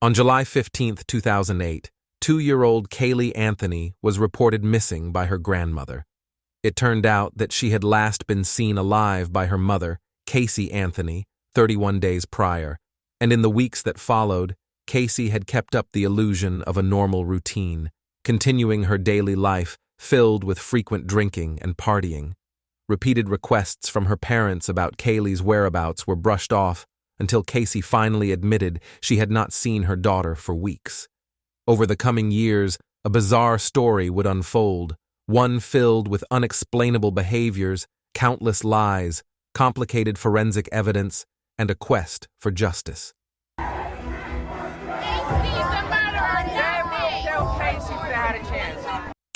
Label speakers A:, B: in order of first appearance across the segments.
A: On July 15, 2008, 2-year-old Caylee Anthony was reported missing by her grandmother. It turned out that she had last been seen alive by her mother, Caylee Anthony, 31 days prior, and in the weeks that followed, Caylee had kept up the illusion of a normal routine, continuing her daily life filled with frequent drinking and partying. Repeated requests from her parents about Caylee's whereabouts were brushed off until Caylee finally admitted she had not seen her daughter for weeks. Over the coming years, a bizarre story would unfold, one filled with unexplainable behaviors, countless lies, complicated forensic evidence, and a quest for justice.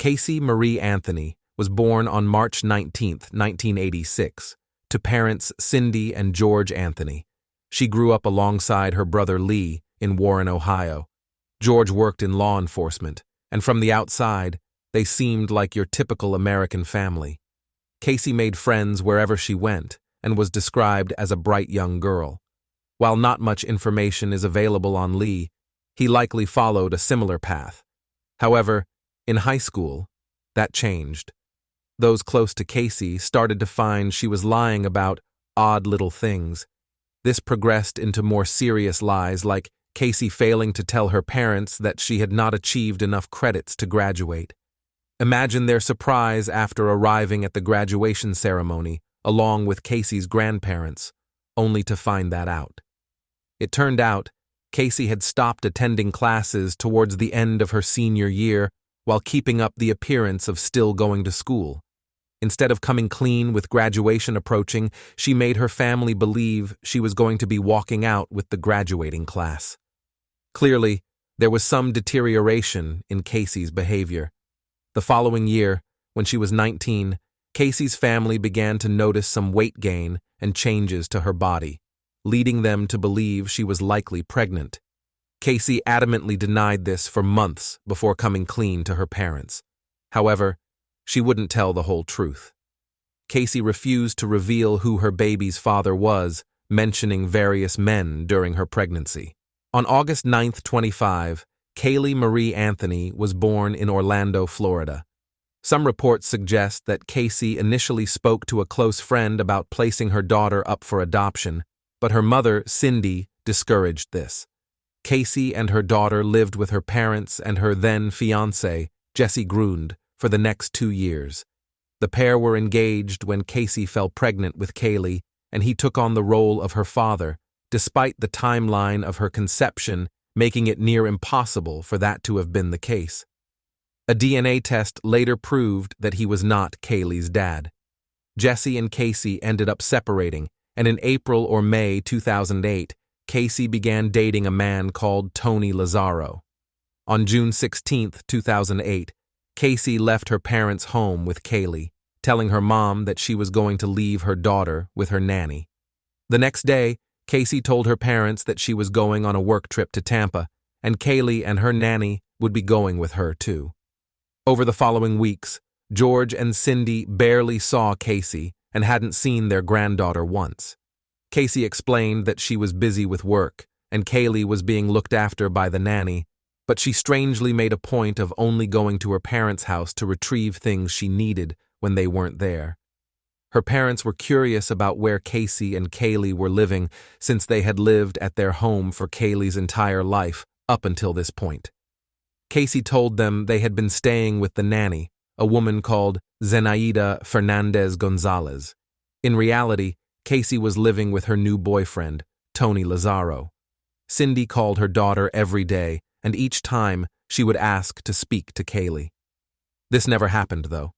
A: Caylee Marie Anthony was born on March 19, 1986, to parents Cindy and George Anthony. She grew up alongside her brother Lee in Warren, Ohio. George worked in law enforcement, and from the outside, they seemed like your typical American family. Caylee made friends wherever she went and was described as a bright young girl. While not much information is available on Lee, he likely followed a similar path. However, in high school, that changed. Those close to Caylee started to find she was lying about odd little things. This progressed into more serious lies, like Caylee failing to tell her parents that she had not achieved enough credits to graduate. Imagine their surprise after arriving at the graduation ceremony, along with Caylee's grandparents, only to find that out. It turned out Caylee had stopped attending classes towards the end of her senior year while keeping up the appearance of still going to school. Instead of coming clean with graduation approaching, she made her family believe she was going to be walking out with the graduating class. Clearly, there was some deterioration in Caylee's behavior. The following year, when she was 19, Caylee's family began to notice some weight gain and changes to her body, leading them to believe she was likely pregnant. Caylee adamantly denied this for months before coming clean to her parents. However, she wouldn't tell the whole truth. Caylee refused to reveal who her baby's father was, mentioning various men during her pregnancy. On August 9, 25, Caylee Marie Anthony was born in Orlando, Florida. Some reports suggest that Caylee initially spoke to a close friend about placing her daughter up for adoption, but her mother, Cindy, discouraged this. Caylee and her daughter lived with her parents and her then-fiancé, Jesse Grund, for the next 2 years. The pair were engaged when Caylee fell pregnant with Caylee, and he took on the role of her father, despite the timeline of her conception making it near impossible for that to have been the case. A DNA test later proved that he was not Caylee's dad. Jesse and Caylee ended up separating, and in April or May 2008, Caylee began dating a man called Tony Lazzaro. On June 16, 2008, Caylee left her parents' home with Caylee, telling her mom that she was going to leave her daughter with her nanny. The next day, Caylee told her parents that she was going on a work trip to Tampa, and Caylee and her nanny would be going with her too. Over the following weeks, George and Cindy barely saw Caylee and hadn't seen their granddaughter once. Caylee explained that she was busy with work, and Caylee was being looked after by the nanny, but she strangely made a point of only going to her parents' house to retrieve things she needed when they weren't there. Her parents were curious about where Caylee and Caylee were living since they had lived at their home for Caylee's entire life up until this point. Caylee told them they had been staying with the nanny, a woman called Zenaida Fernandez Gonzalez. In reality, Caylee was living with her new boyfriend, Tony Lazzaro. Cindy called her daughter every day, and each time she would ask to speak to Caylee. This never happened, though.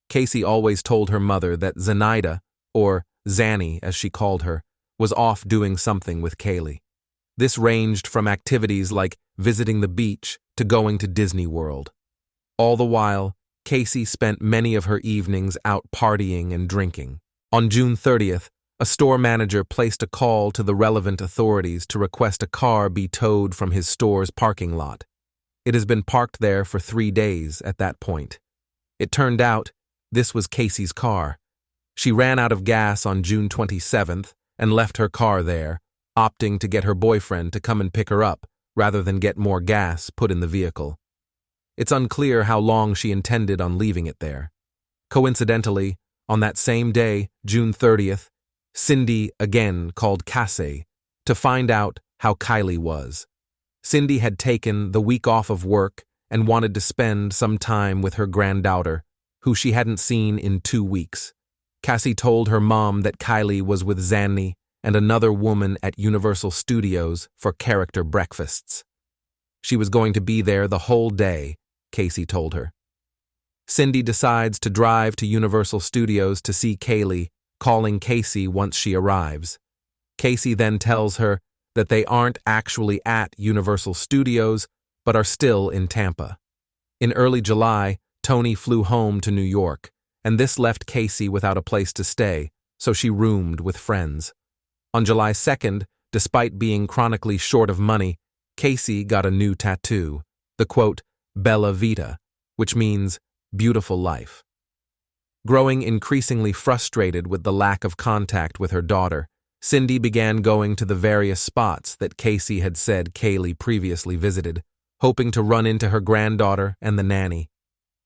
A: Caylee always told her mother that Zenaida, or Zanny as she called her, was off doing something with Caylee. This ranged from activities like visiting the beach to going to Disney World. All the while, Caylee spent many of her evenings out partying and drinking. On June 30th, a store manager placed a call to the relevant authorities to request a car be towed from his store's parking lot. It has been parked there for 3 days at that point. It turned out this was Caylee's car. She ran out of gas on June 27th and left her car there, opting to get her boyfriend to come and pick her up rather than get more gas put in the vehicle. It's unclear how long she intended on leaving it there. Coincidentally, on that same day, June 30th, Cindy again called Caylee to find out how Caylee was. Cindy had taken the week off of work and wanted to spend some time with her granddaughter, who she hadn't seen in 2 weeks. Cassie told her mom that Caylee was with Zanny and another woman at Universal Studios for character breakfasts. She was going to be there the whole day, Casey told her. Cindy decides to drive to Universal Studios to see Caylee, calling Casey once she arrives. Casey then tells her that they aren't actually at Universal Studios, but are still in Tampa. In early July, Tony flew home to New York, and this left Casey without a place to stay, so she roomed with friends. On July 2nd, despite being chronically short of money, Casey got a new tattoo, the quote, Bella Vita, which means beautiful life. Growing increasingly frustrated with the lack of contact with her daughter, Cindy began going to the various spots that Casey had said Caylee previously visited, hoping to run into her granddaughter and the nanny.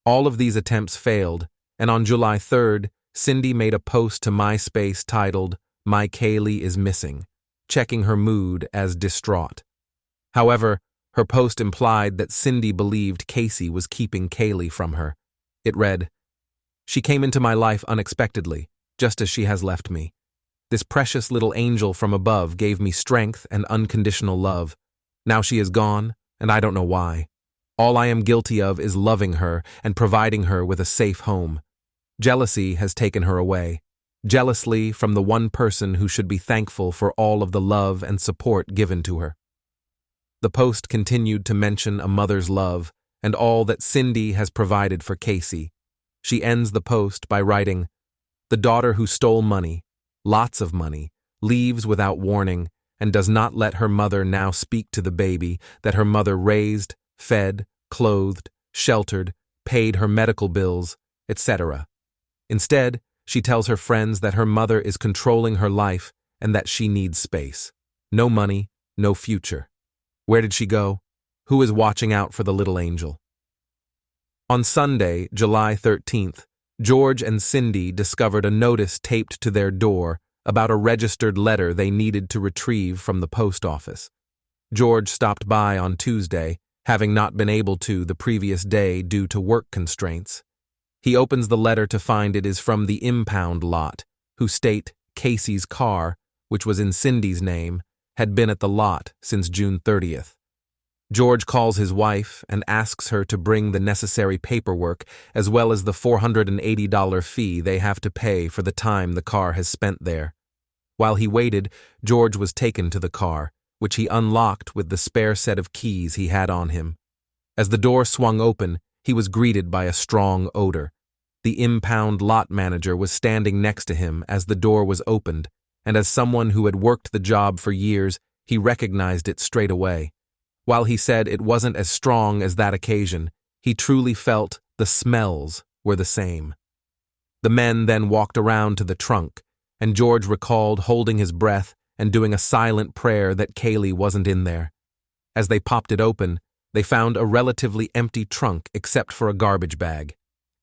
A: All of these attempts failed, and on July 3rd, Cindy made a post to MySpace titled, My Caylee is Missing, checking her mood as distraught. However, her post implied that Cindy believed Casey was keeping Caylee from her. It read, She came into my life unexpectedly, just as she has left me. This precious little angel from above gave me strength and unconditional love. Now she is gone, and I don't know why. All I am guilty of is loving her and providing her with a safe home. Jealousy has taken her away. Jealously from the one person who should be thankful for all of the love and support given to her. The post continued to mention a mother's love and all that Cindy has provided for Casey. She ends the post by writing, The daughter who stole money, lots of money, leaves without warning, and does not let her mother now speak to the baby that her mother raised, fed, clothed, sheltered, paid her medical bills, etc. Instead, she tells her friends that her mother is controlling her life and that she needs space. No money, no future. Where did she go? Who is watching out for the little angel? On Sunday, July 13th, George and Cindy discovered a notice taped to their door about a registered letter they needed to retrieve from the post office. George stopped by on Tuesday, having not been able to the previous day due to work constraints. He opens the letter to find it is from the impound lot, who state Casey's car, which was in Cindy's name, had been at the lot since June 30th. George calls his wife and asks her to bring the necessary paperwork as well as the $480 fee they have to pay for the time the car has spent there. While he waited, George was taken to the car, which he unlocked with the spare set of keys he had on him. As the door swung open, he was greeted by a strong odor. The impound lot manager was standing next to him as the door was opened, and as someone who had worked the job for years, he recognized it straight away. While he said it wasn't as strong as that occasion, he truly felt the smells were the same. The men then walked around to the trunk, and George recalled holding his breath and doing a silent prayer that Caylee wasn't in there. As they popped it open, they found a relatively empty trunk except for a garbage bag.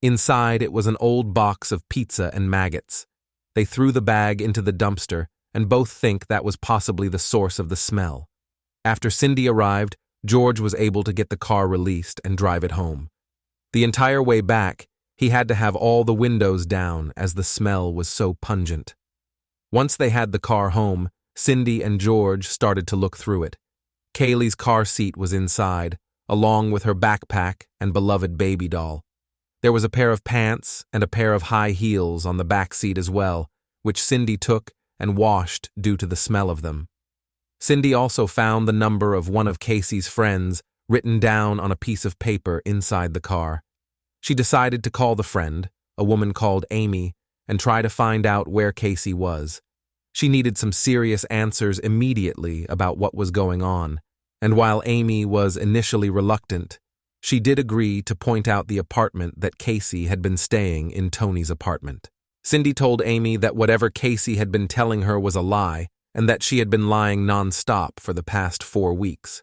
A: Inside it was an old box of pizza and maggots. They threw the bag into the dumpster, and both think that was possibly the source of the smell. After Cindy arrived, George was able to get the car released and drive it home. The entire way back, he had to have all the windows down as the smell was so pungent. Once they had the car home, Cindy and George started to look through it. Caylee's car seat was inside, along with her backpack and beloved baby doll. There was a pair of pants and a pair of high heels on the back seat as well, which Cindy took and washed due to the smell of them. Cindy also found the number of one of Casey's friends written down on a piece of paper inside the car. She decided to call the friend, a woman called Amy, and try to find out where Casey was. She needed some serious answers immediately about what was going on, and while Amy was initially reluctant, she did agree to point out the apartment that Casey had been staying in Tony's apartment. Cindy told Amy that whatever Casey had been telling her was a lie, and that she had been lying non-stop for the past 4 weeks.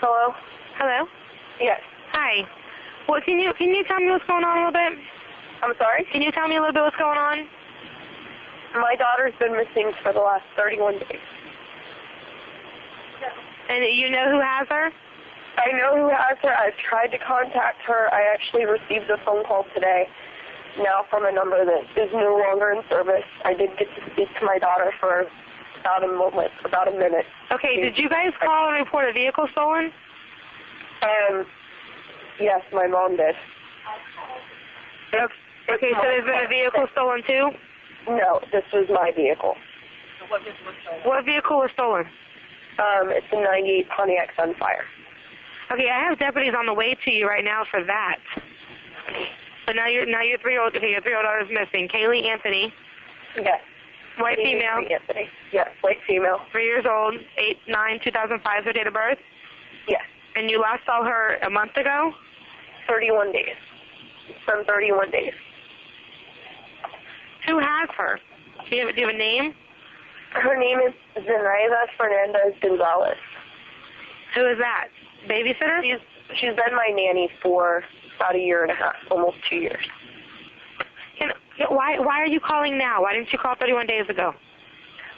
B: Hello?
C: Hello?
B: Yes.
C: Hi. Well, can you tell me what's going on a little bit?
B: I'm sorry?
C: Can you tell me a little bit what's going on?
B: My daughter's been missing for the last 31 days.
C: And you know who has her?
B: I know who has her. I've tried to contact her. I actually received a phone call today, now from a number that is no longer in service. I did get to speak to my daughter for about a minute.
C: Okay, did you guys call and report a vehicle stolen?
B: Yes, my mom did.
C: Okay, so there's been a vehicle stolen too?
B: No, this was my vehicle.
C: What vehicle was stolen?
B: It's a 98 Pontiac Sunfire.
C: Okay, I have deputies on the way to you right now for that. But now your 3-year-old daughter is missing. Caylee Anthony.
B: Yes.
C: White female.
B: Anthony. Yes, white female.
C: 3 years old, 8/9/2005 is her date of birth?
B: Yes.
C: And you last saw her a month ago?
B: 31 days. From 31 days.
C: Who has her? Do you have a name?
B: Her name is Zenaida Fernandez Gonzalez.
C: Who is that? Babysitter?
B: She's been my nanny for about a year and a half, almost 2 years.
C: Why are you calling now? Why didn't you call 31 days ago?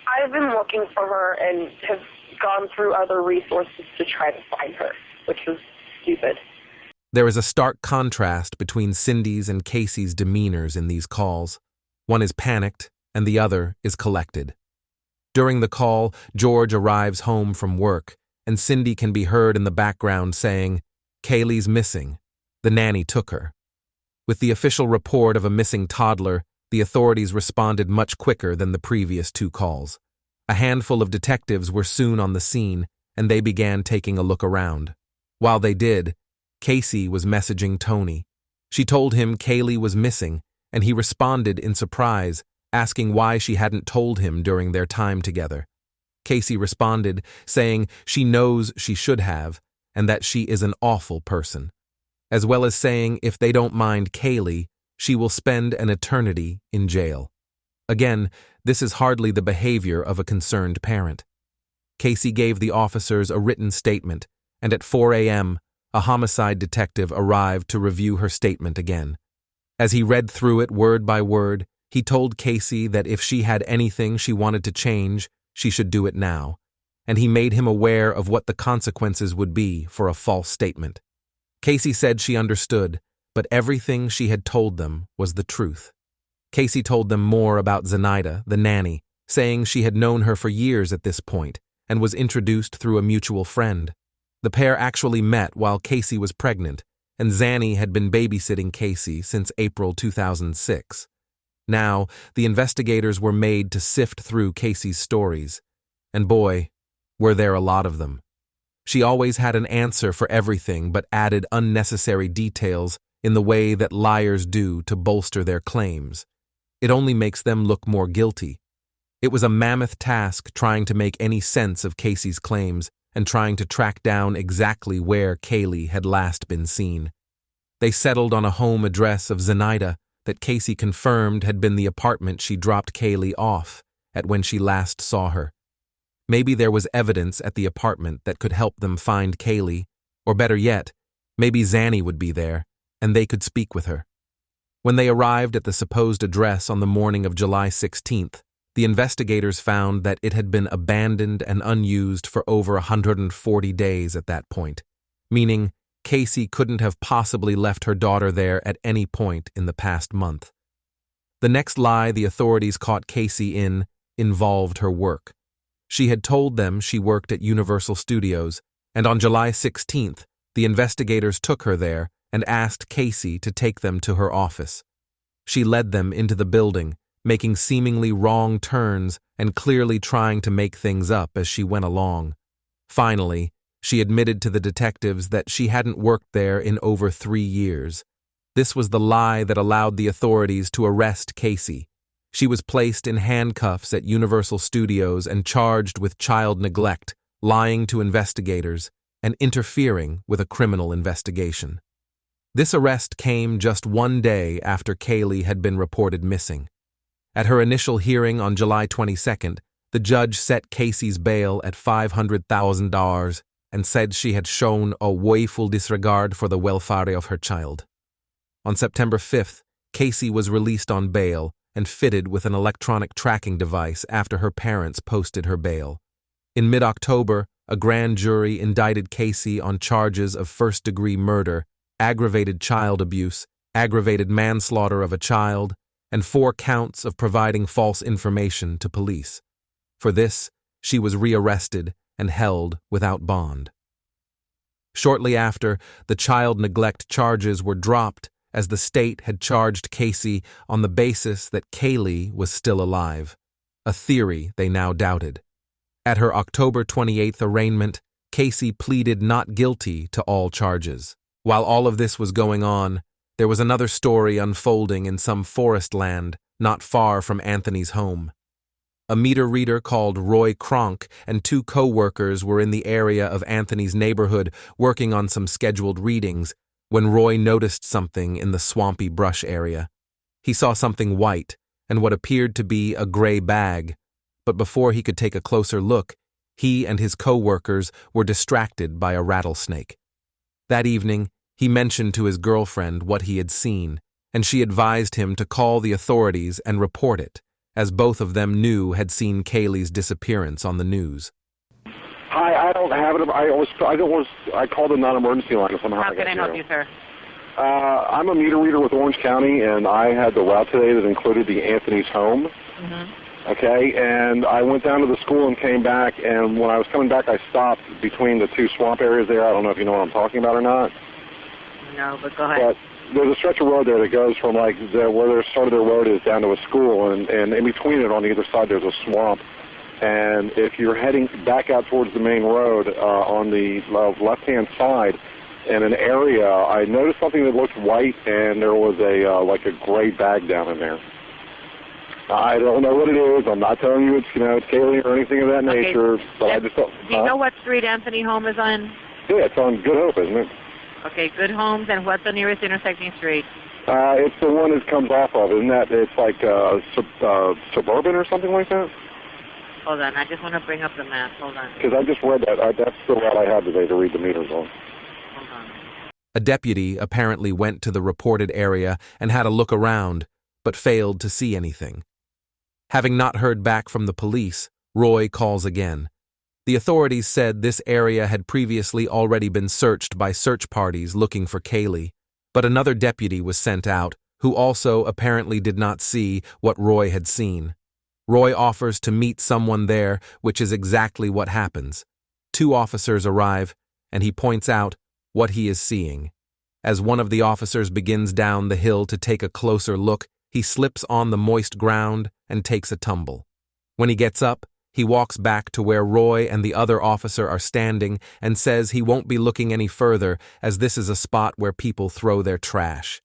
B: I've been looking for her and have gone through other resources to try to find her, which was stupid.
A: There is a stark contrast between Cindy's and Casey's demeanors in these calls. One is panicked, and the other is collected. During the call, George arrives home from work, and Cindy can be heard in the background saying, "Caylee's missing. The nanny took her." With the official report of a missing toddler, the authorities responded much quicker than the previous 2 calls. A handful of detectives were soon on the scene, and they began taking a look around. While they did, Casey was messaging Tony. She told him Caylee was missing, and he responded in surprise, asking why she hadn't told him during their time together. Casey responded, saying she knows she should have, and that she is an awful person, as well as saying if they don't mind Caylee, she will spend an eternity in jail. Again, this is hardly the behavior of a concerned parent. Casey gave the officers a written statement, and at 4 a.m., a homicide detective arrived to review her statement again. As he read through it word by word, he told Casey that if she had anything she wanted to change, she should do it now, and he made him aware of what the consequences would be for a false statement. Casey said she understood, but everything she had told them was the truth. Casey told them more about Zenaida, the nanny, saying she had known her for years at this point and was introduced through a mutual friend. The pair actually met while Casey was pregnant, and Zanny had been babysitting Casey since April 2006. Now, the investigators were made to sift through Casey's stories, and boy, were there a lot of them. She always had an answer for everything but added unnecessary details in the way that liars do to bolster their claims. It only makes them look more guilty. It was a mammoth task trying to make any sense of Casey's claims and trying to track down exactly where Caylee had last been seen. They settled on a home address of Zenaida that Casey confirmed had been the apartment she dropped Caylee off at when she last saw her. Maybe there was evidence at the apartment that could help them find Caylee, or better yet, maybe Zanny would be there, and they could speak with her. When they arrived at the supposed address on the morning of July 16th, the investigators found that it had been abandoned and unused for over 140 days at that point, meaning Casey couldn't have possibly left her daughter there at any point in the past month. The next lie the authorities caught Casey in involved her work. She had told them she worked at Universal Studios, and on July 16th, the investigators took her there and asked Casey to take them to her office. She led them into the building, making seemingly wrong turns and clearly trying to make things up as she went along. Finally, she admitted to the detectives that she hadn't worked there in over 3 years. This was the lie that allowed the authorities to arrest Casey. She was placed in handcuffs at Universal Studios and charged with child neglect, lying to investigators, and interfering with a criminal investigation. This arrest came just 1 day after Caylee had been reported missing. At her initial hearing on July 22nd, the judge set Casey's bail at $500,000 and said she had shown a woeful disregard for the welfare of her child. On September 5th, Caylee was released on bail and fitted with an electronic tracking device after her parents posted her bail. In mid-October, a grand jury indicted Caylee on charges of first-degree murder, aggravated child abuse, aggravated manslaughter of a child, and 4 counts of providing false information to police. For this, she was rearrested and held without bond. Shortly after, the child neglect charges were dropped as the state had charged Caylee on the basis that Caylee was still alive, a theory they now doubted. At her October 28th arraignment, Caylee pleaded not guilty to all charges. While all of this was going on, there was another story unfolding in some forest land not far from Anthony's home. A meter reader called Roy Kronk and 2 co-workers were in the area of Anthony's neighborhood working on some scheduled readings when Roy noticed something in the swampy brush area. He saw something white and what appeared to be a gray bag, but before he could take a closer look, he and his co-workers were distracted by a rattlesnake. That evening, he mentioned to his girlfriend what he had seen, and she advised him to call the authorities and report it, as both of them had seen Caylee's disappearance on the news.
D: Hi, I don't have it. I called the non-emergency line and somehow.
C: How can I help you, sir?
D: I'm a meter reader with Orange County, and I had the route today that included the Anthony's home.
C: Mm-hmm.
D: Okay, and I went down to the school and came back, and when I was coming back, I stopped between the 2 swamp areas there. I don't know if you know what I'm talking about or not.
C: No, but go ahead.
D: But there's a stretch of road there that goes from where the start of their road is down to a school, and in between it on either side there's a swamp. And if you're heading back out towards the main road on the left-hand side, in an area, I noticed something that looked white, and there was a gray bag down in there. I don't know what it is. I'm not telling you it's Caylee or anything of that nature. But I just thought.
C: Do you know what street Anthony home is on?
D: Yeah, it's on Good Hope, isn't it?
C: Okay, Good Homes, and what's the nearest intersecting street?
D: It's the one that comes off of, isn't that? It's like Suburban or something like that?
C: Hold on, I just want to bring up the map. Hold on.
D: Because I just read that. That's the route I had today to read the meters on.
C: Hold on.
A: A deputy apparently went to the reported area and had a look around, but failed to see anything. Having not heard back from the police, Roy calls again. The authorities said this area had previously already been searched by search parties looking for Caylee, but another deputy was sent out, who also apparently did not see what Roy had seen. Roy offers to meet someone there, which is exactly what happens. 2 officers arrive, and he points out what he is seeing. As one of the officers begins down the hill to take a closer look, he slips on the moist ground and takes a tumble. When he gets up, he walks back to where Roy and the other officer are standing and says he won't be looking any further as this is a spot where people throw their trash.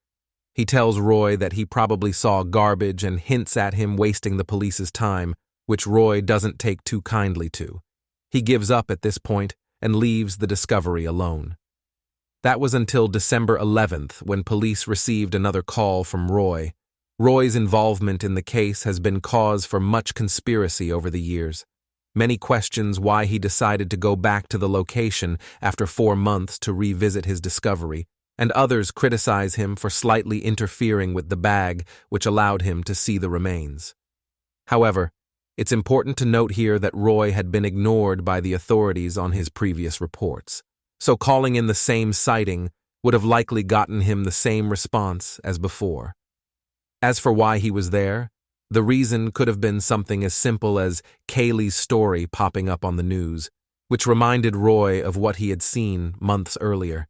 A: He tells Roy that he probably saw garbage and hints at him wasting the police's time, which Roy doesn't take too kindly to. He gives up at this point and leaves the discovery alone. That was until December 11th when police received another call from Roy. Roy's involvement in the case has been cause for much conspiracy over the years. Many questions why he decided to go back to the location after 4 months to revisit his discovery, and others criticize him for slightly interfering with the bag, which allowed him to see the remains. However, it's important to note here that Roy had been ignored by the authorities on his previous reports, so calling in the same sighting would have likely gotten him the same response as before. As for why he was there, the reason could have been something as simple as Caylee's story popping up on the news, which reminded Roy of what he had seen months earlier.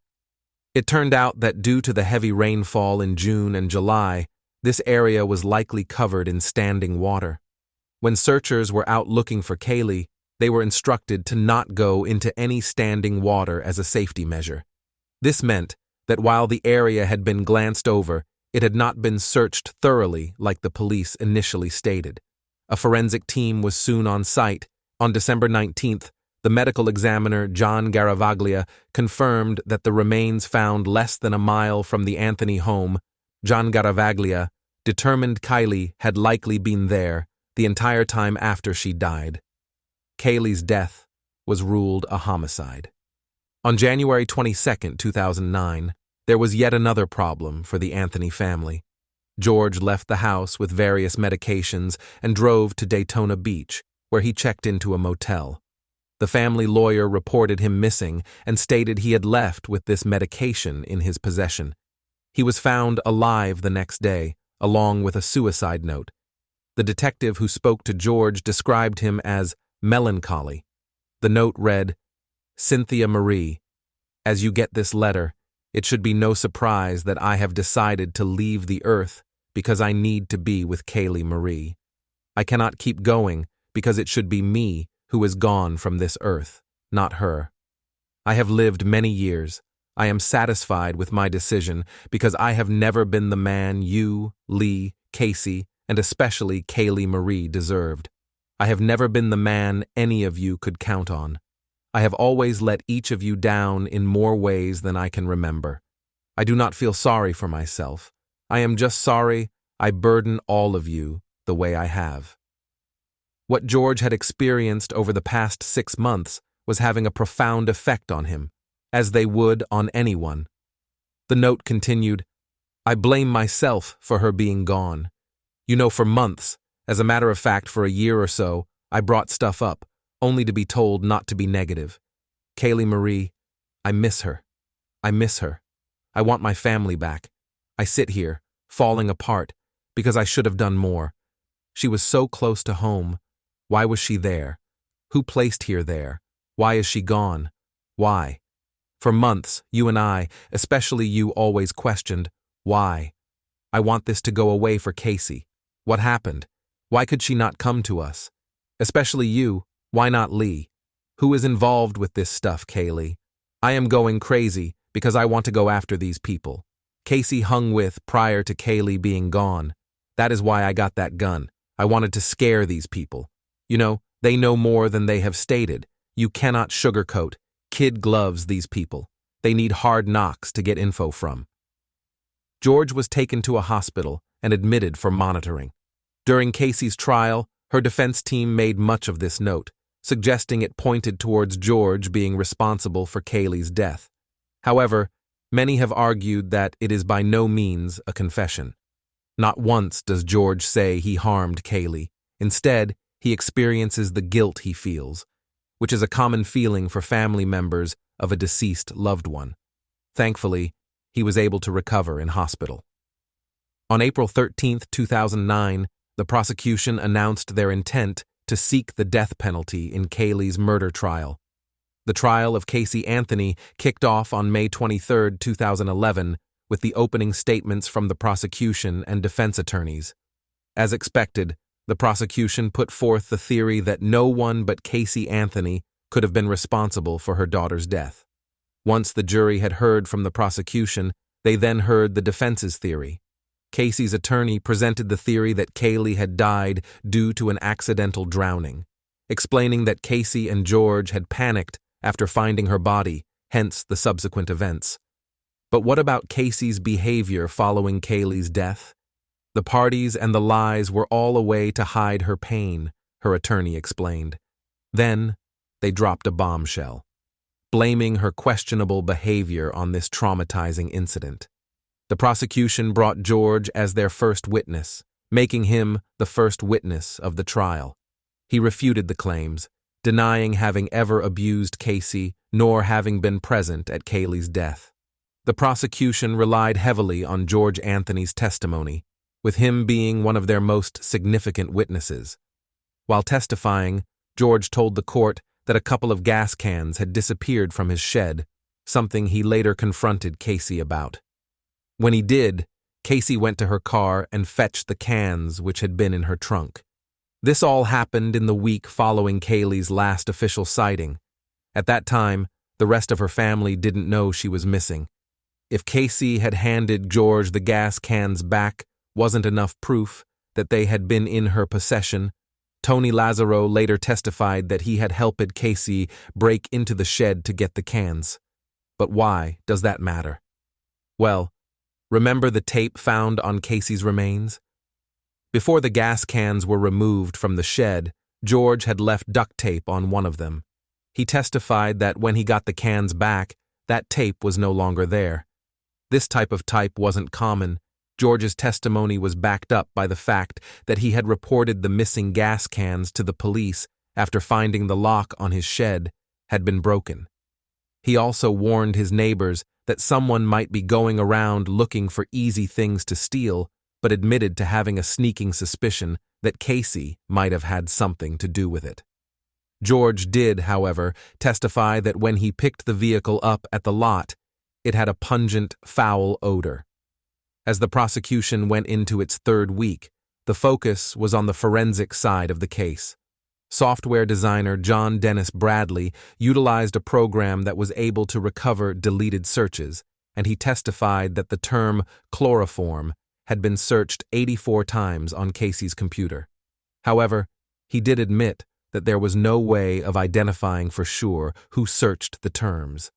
A: It turned out that due to the heavy rainfall in June and July, this area was likely covered in standing water. When searchers were out looking for Caylee, they were instructed to not go into any standing water as a safety measure. This meant that while the area had been glanced over, it had not been searched thoroughly like the police initially stated. A forensic team was soon on site. On December 19th, the medical examiner, John Garavaglia, confirmed that the remains found less than a mile from the Anthony home. John Garavaglia determined Caylee had likely been there the entire time after she died. Caylee's death was ruled a homicide. On January 22, 2009, there was yet another problem for the Anthony family. George left the house with various medications and drove to Daytona Beach, where he checked into a motel. The family lawyer reported him missing and stated he had left with this medication in his possession. He was found alive the next day, along with a suicide note. The detective who spoke to George described him as melancholy. The note read, "Cynthia Marie, as you get this letter, it should be no surprise that I have decided to leave the earth because I need to be with Caylee Marie. I cannot keep going because it should be me who is gone from this earth, not her. I have lived many years. I am satisfied with my decision because I have never been the man you, Lee, Casey, and especially Caylee Marie deserved. I have never been the man any of you could count on. I have always let each of you down in more ways than I can remember. I do not feel sorry for myself. I am just sorry I burden all of you the way I have." What George had experienced over the past 6 months was having a profound effect on him, as they would on anyone. The note continued, "I blame myself for her being gone. You know, for months, as a matter of fact for a year or so, I brought stuff up, only to be told not to be negative. Caylee Marie, I miss her. I miss her. I want my family back. I sit here, falling apart, because I should have done more. She was so close to home. Why was she there? Who placed her there? Why is she gone? Why? For months, you and I, especially you, always questioned, why? I want this to go away for Casey. What happened? Why could she not come to us? Especially you, why not Lee? Who is involved with this stuff, Caylee? I am going crazy because I want to go after these people. Casey hung with prior to Caylee being gone. That is why I got that gun. I wanted to scare these people. You know, they know more than they have stated. You cannot sugarcoat, kid gloves these people. They need hard knocks to get info from." George was taken to a hospital and admitted for monitoring. During Casey's trial, her defense team made much of this note, suggesting it pointed towards George being responsible for Caylee's death. However, many have argued that it is by no means a confession. Not once does George say he harmed Caylee. Instead, he experiences the guilt he feels, which is a common feeling for family members of a deceased loved one. Thankfully, he was able to recover in hospital. On April 13, 2009, the prosecution announced their intent to seek the death penalty in Caylee's murder trial. The trial of Caylee Anthony kicked off on May 23, 2011, with the opening statements from the prosecution and defense attorneys. As expected, the prosecution put forth the theory that no one but Caylee Anthony could have been responsible for her daughter's death. Once the jury had heard from the prosecution, they then heard the defense's theory. Casey's attorney presented the theory that Caylee had died due to an accidental drowning, explaining that Casey and George had panicked after finding her body, hence the subsequent events. But what about Casey's behavior following Caylee's death? The parties and the lies were all a way to hide her pain, her attorney explained. Then, they dropped a bombshell, blaming her questionable behavior on this traumatizing incident. The prosecution brought George as their first witness, making him the first witness of the trial. He refuted the claims, denying having ever abused Casey nor having been present at Caylee's death. The prosecution relied heavily on George Anthony's testimony, with him being one of their most significant witnesses. While testifying, George told the court that a couple of gas cans had disappeared from his shed, something he later confronted Casey about. When he did, Casey went to her car and fetched the cans which had been in her trunk. This all happened in the week following Caylee's last official sighting. At that time, the rest of her family didn't know she was missing. If Casey had handed George the gas cans back wasn't enough proof that they had been in her possession, Tony Lazaro later testified that he had helped Casey break into the shed to get the cans. But why does that matter? Well, remember the tape found on Casey's remains? Before the gas cans were removed from the shed, George had left duct tape on one of them. He testified that when he got the cans back, that tape was no longer there. This type of type wasn't common. George's testimony was backed up by the fact that he had reported the missing gas cans to the police after finding the lock on his shed had been broken. He also warned his neighbors that someone might be going around looking for easy things to steal, but admitted to having a sneaking suspicion that Caylee might have had something to do with it. George did, however, testify that when he picked the vehicle up at the lot, it had a pungent, foul odor. As the prosecution went into its third week, the focus was on the forensic side of the case. Software designer John Dennis Bradley utilized a program that was able to recover deleted searches, and he testified that the term chloroform had been searched 84 times on Caylee's computer. However, he did admit that there was no way of identifying for sure who searched the terms.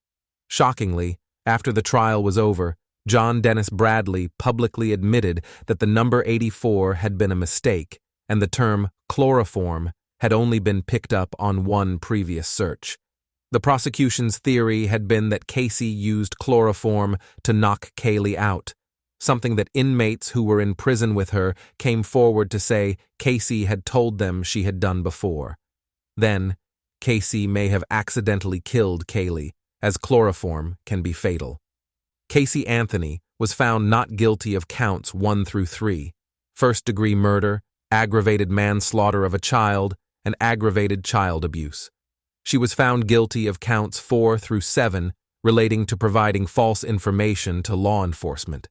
A: Shockingly, after the trial was over, John Dennis Bradley publicly admitted that the number 84 had been a mistake, and the term chloroform had only been picked up on one previous search. The prosecution's theory had been that Caylee used chloroform to knock Caylee out, something that inmates who were in prison with her came forward to say Caylee had told them she had done before. Then, Caylee may have accidentally killed Caylee, as chloroform can be fatal. Caylee Anthony was found not guilty of counts 1 through 3, first-degree murder, aggravated manslaughter of a child, and aggravated child abuse. She was found guilty of counts 4 through 7 relating to providing false information to law enforcement.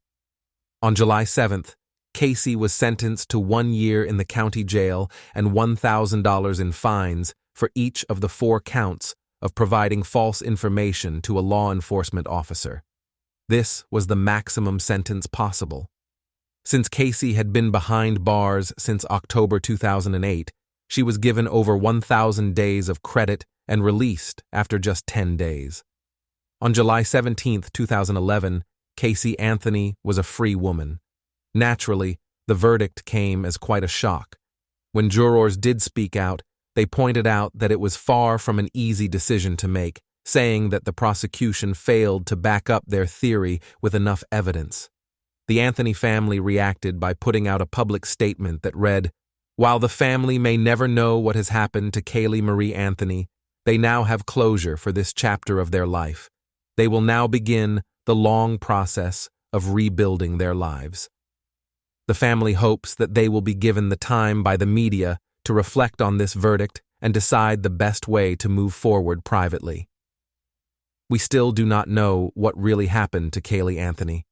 A: On July 7th, Caylee was sentenced to 1 year in the county jail and $1,000 in fines for each of the 4 counts of providing false information to a law enforcement officer. This was the maximum sentence possible. Since Caylee had been behind bars since October 2008, she was given over 1,000 days of credit and released after just 10 days. On July 17, 2011, Caylee Anthony was a free woman. Naturally, the verdict came as quite a shock. When jurors did speak out, they pointed out that it was far from an easy decision to make, saying that the prosecution failed to back up their theory with enough evidence. The Anthony family reacted by putting out a public statement that read, "While the family may never know what has happened to Caylee Marie Anthony, they now have closure for this chapter of their life. They will now begin the long process of rebuilding their lives." The family hopes that they will be given the time by the media to reflect on this verdict and decide the best way to move forward privately. We still do not know what really happened to Caylee Anthony.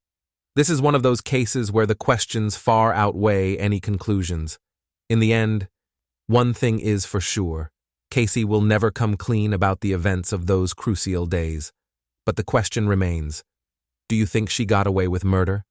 A: This is one of those cases where the questions far outweigh any conclusions. In the end, one thing is for sure: Caylee will never come clean about the events of those crucial days. But the question remains: do you think she got away with murder?